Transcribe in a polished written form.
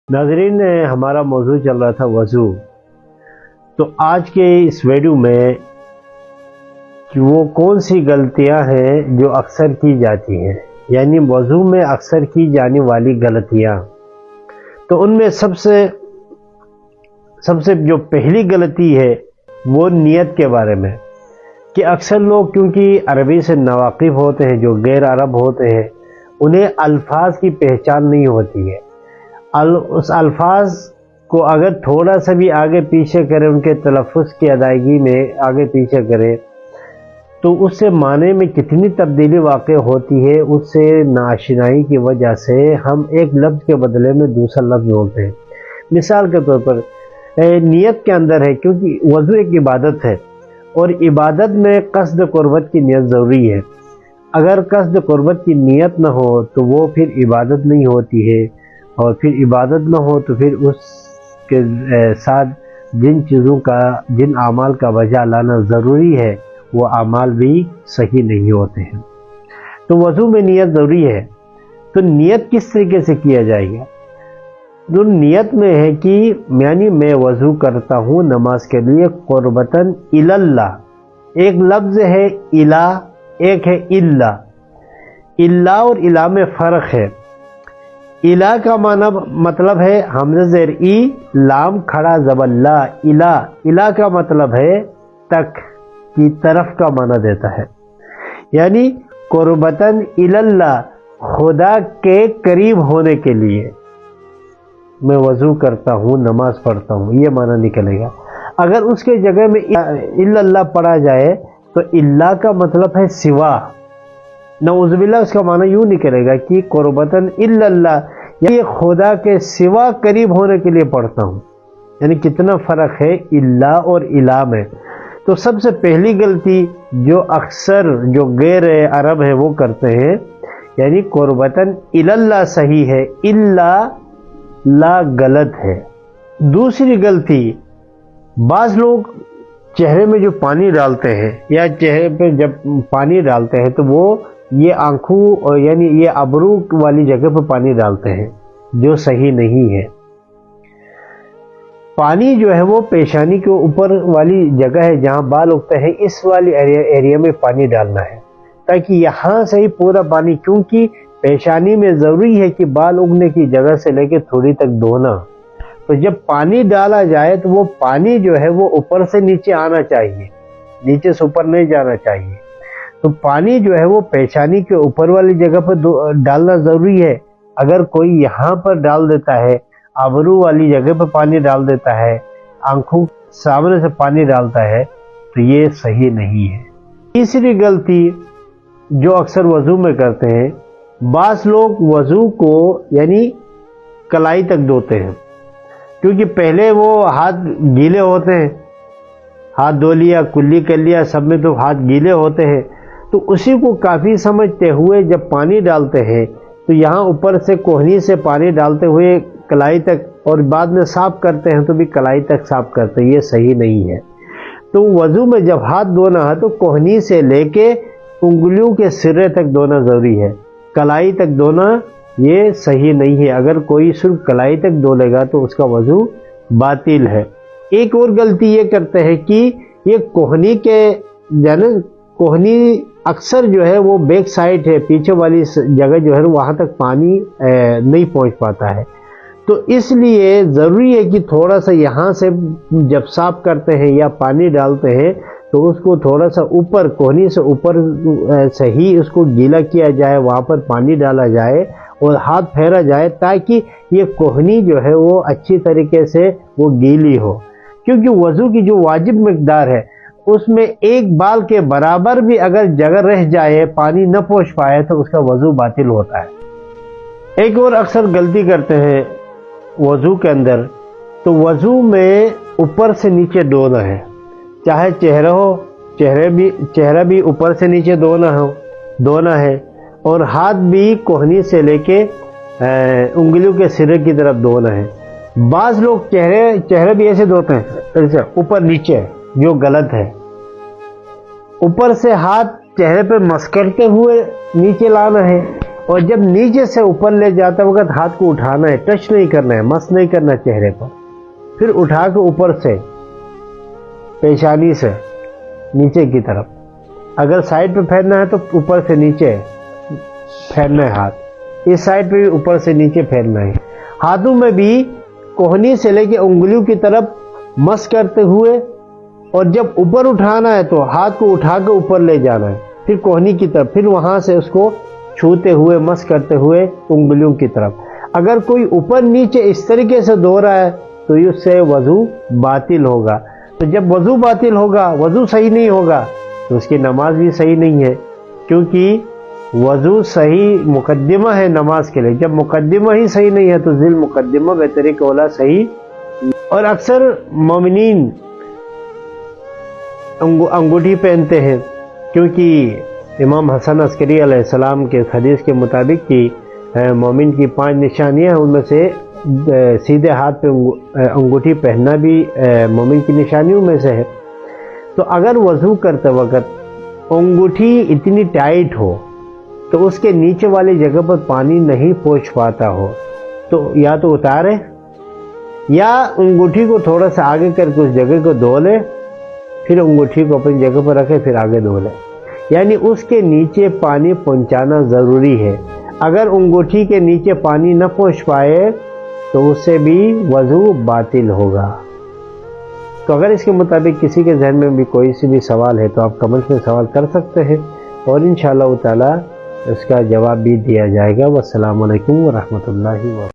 ناظرین، ہمارا موضوع چل رہا تھا وضو. تو آج کے اس ویڈیو میں کہ وہ کون سی غلطیاں ہیں جو اکثر کی جاتی ہیں، یعنی وضو میں اکثر کی جانے والی غلطیاں. تو ان میں سب سے جو پہلی غلطی ہے وہ نیت کے بارے میں، کہ اکثر لوگ کیونکہ عربی سے ناواقف ہوتے ہیں، جو غیر عرب ہوتے ہیں، انہیں الفاظ کی پہچان نہیں ہوتی ہے. اس الفاظ کو اگر تھوڑا سا بھی آگے پیچھے کرے، ان کے تلفظ کی ادائیگی میں آگے پیچھے کرے، تو اس سے معنی میں کتنی تبدیلی واقع ہوتی ہے. اس سے ناآشنائی کی وجہ سے ہم ایک لفظ کے بدلے میں دوسرا لفظ بولتے ہیں. مثال کے طور پر نیت کے اندر ہے، کیونکہ وضو ایک عبادت ہے اور عبادت میں قصد قربت کی نیت ضروری ہے. اگر قصد قربت کی نیت نہ ہو تو وہ پھر عبادت نہیں ہوتی ہے، اور پھر عبادت نہ ہو تو پھر اس کے ساتھ جن اعمال کا وجہ لانا ضروری ہے وہ اعمال بھی صحیح نہیں ہوتے ہیں. تو وضو میں نیت ضروری ہے. تو نیت کس طریقے سے کیا جائے گا؟ تو نیت میں ہے کہ یعنی میں وضو کرتا ہوں نماز کے لیے قربتاً الی اللہ. ایک لفظ ہے الا، ایک ہے الا. الا اور الا میں فرق ہے. الا کا معنی مطلب ہے حمزہ زیر ای، لام کھڑا زبر لا. الا، الا کا مطلب ہے تک، کی طرف کا معنی دیتا ہے. یعنی قربتاً الی اللہ، خدا کے قریب ہونے کے لیے میں وضو کرتا ہوں، نماز پڑھتا ہوں، یہ معنی نکلے گا. اگر اس کے جگہ میں الا اللہ پڑھا جائے تو الا کا مطلب ہے سوا. نعوذ باللہ اس کا معنی یوں نکلے گا کہ قربتاً الا اللہ، یعنی خدا کے سوا قریب ہونے کے لیے پڑھتا ہوں. یعنی کتنا فرق ہے الا اور الا میں. تو سب سے پہلی غلطی جو اکثر جو غیر عرب ہیں وہ کرتے ہیں، یعنی قربتاً الی اللہ صحیح ہے، الا لا غلط ہے. دوسری غلطی، بعض لوگ چہرے میں جو پانی ڈالتے ہیں یا چہرے پہ جب پانی ڈالتے ہیں تو وہ یہ آنکھوں یعنی یہ ابرو والی جگہ پہ پانی ڈالتے ہیں، جو صحیح نہیں ہے. پانی جو ہے وہ پیشانی کے اوپر والی جگہ ہے جہاں بال اگتے ہیں، اس والی ایریا میں پانی ڈالنا ہے، تاکہ یہاں سے ہی پورا پانی، کیونکہ پیشانی میں ضروری ہے کہ بال اگنے کی جگہ سے لے کے تھوڑی تک دھونا. تو جب پانی ڈالا جائے تو وہ پانی جو ہے وہ اوپر سے نیچے آنا چاہیے، نیچے سے اوپر نہیں جانا چاہیے. تو پانی جو ہے وہ پیشانی کے اوپر والی جگہ پر ڈالنا ضروری ہے. اگر کوئی یہاں پر ڈال دیتا ہے، ابرو والی جگہ پر پانی ڈال دیتا ہے، آنکھوں سامنے سے پانی ڈالتا ہے، تو یہ صحیح نہیں ہے. تیسری غلطی جو اکثر وضو میں کرتے ہیں، بعض لوگ وضو کو یعنی کلائی تک دھوتے ہیں، کیونکہ پہلے وہ ہاتھ گیلے ہوتے ہیں، ہاتھ دھو لیا، کلی کر لیا، سب میں تو ہاتھ گیلے ہوتے ہیں. تو اسی کو کافی سمجھتے ہوئے جب پانی ڈالتے ہیں تو یہاں اوپر سے کوہنی سے پانی ڈالتے ہوئے کلائی تک، اور بعد میں صاف کرتے ہیں تو بھی کلائی تک صاف کرتے ہیں، یہ صحیح نہیں ہے. تو وضو میں جب ہاتھ دھونا ہے تو کوہنی سے لے کے انگلیوں کے سرے تک دھونا ضروری ہے، کلائی تک دھونا یہ صحیح نہیں ہے. اگر کوئی صرف کلائی تک دھو لے گا تو اس کا وضو باطل ہے. ایک اور غلطی یہ کرتے ہیں کہ یہ کوہنی کے کوہنی اکثر جو ہے وہ بیک سائڈ ہے، پیچھے والی جگہ جو ہے وہاں تک پانی نہیں پہنچ پاتا ہے. تو اس لیے ضروری ہے کہ تھوڑا سا یہاں سے جب صاف کرتے ہیں یا پانی ڈالتے ہیں تو اس کو تھوڑا سا اوپر، کوہنی سے اوپر سے ہی اس کو گیلا کیا جائے، وہاں پر پانی ڈالا جائے اور ہاتھ پھیرا جائے، تاکہ یہ کوہنی جو ہے وہ اچھی طریقے سے وہ گیلی ہو. کیونکہ وضو کی جو واجب مقدار ہے اس میں ایک بال کے برابر بھی اگر جگہ رہ جائے، پانی نہ پہنچ پائے، تو اس کا وضو باطل ہوتا ہے. ایک اور اکثر غلطی کرتے ہیں وضو کے اندر، تو وضو میں اوپر سے نیچے دھونا ہے، چاہے چہرہ ہو، چہرہ بھی اوپر سے نیچے دھونا ہے، اور ہاتھ بھی کوہنی سے لے کے انگلیوں کے سرے کی طرف دھونا ہے. بعض لوگ چہرے بھی ایسے دھوتے ہیں، ایسے اوپر نیچے، جو غلط ہے. اوپر سے ہاتھ چہرے پہ مس کرتے ہوئے نیچے لانا ہے، اور جب نیچے سے اوپر لے جاتے وقت ہاتھ کو اٹھانا ہے، ٹچ نہیں کرنا ہے، مس نہیں کرنا چہرے پر، پھر اٹھا کے اوپر سے پیشانی سے نیچے کی طرف، اگر سائڈ پہ پھیرنا ہے تو اوپر سے نیچے پھیرنا ہے ہاتھ، اس سائڈ پہ بھی اوپر سے نیچے پھیرنا ہے۔ ہاتھوں میں بھی کوہنی سے لے کے انگلیوں کی طرف مس کرتے ہوئے، اور جب اوپر اٹھانا ہے تو ہاتھ کو اٹھا کے اوپر لے جانا ہے، پھر کوہنی کی طرف، پھر وہاں سے اس کو چھوتے ہوئے مس کرتے ہوئے انگلیوں کی طرف۔ اگر کوئی اوپر نیچے اس طریقے سے دھو رہا ہے تو اس سے وضو باطل ہوگا۔ تو جب وضو باطل ہوگا، وضو صحیح نہیں ہوگا تو اس کی نماز بھی صحیح نہیں ہے، کیونکہ وضو صحیح مقدمہ ہے نماز کے لیے، جب مقدمہ ہی صحیح نہیں ہے تو ذیل مقدمہ بطریق اولا صحیح۔ اور اکثر مومنین انگوٹھی پہنتے ہیں، کیونکہ امام حسن عسکری علیہ السلام کے حدیث کے مطابق کہ مومن کی 5 نشانیاں ہیں، ان میں سے سیدھے ہاتھ پہ انگوٹھی پہننا بھی مومن کی نشانیوں میں سے ہے۔ تو اگر وضو کرتے وقت انگوٹھی اتنی ٹائٹ ہو تو اس کے نیچے والی جگہ پر پانی نہیں پہنچ پاتا ہو تو یا تو اتارے یا انگوٹھی کو تھوڑا سا آگے کر کے اس جگہ کو دھو لے، پھر انگوٹھی کو اپنی جگہ پر رکھے، پھر آگے دھو لے، یعنی اس کے نیچے پانی پہنچانا ضروری ہے۔ اگر انگوٹھی کے نیچے پانی نہ پہنچ پائے تو اس سے بھی وضو باطل ہوگا۔ تو اگر اس کے مطابق کسی کے ذہن میں بھی کوئی سی بھی سوال ہے تو آپ کمنٹ میں سوال کر سکتے ہیں، اور انشاءاللہ تعالی اس کا جواب بھی دیا جائے گا۔ والسلام علیکم ورحمۃ اللہ وبرکاتہ۔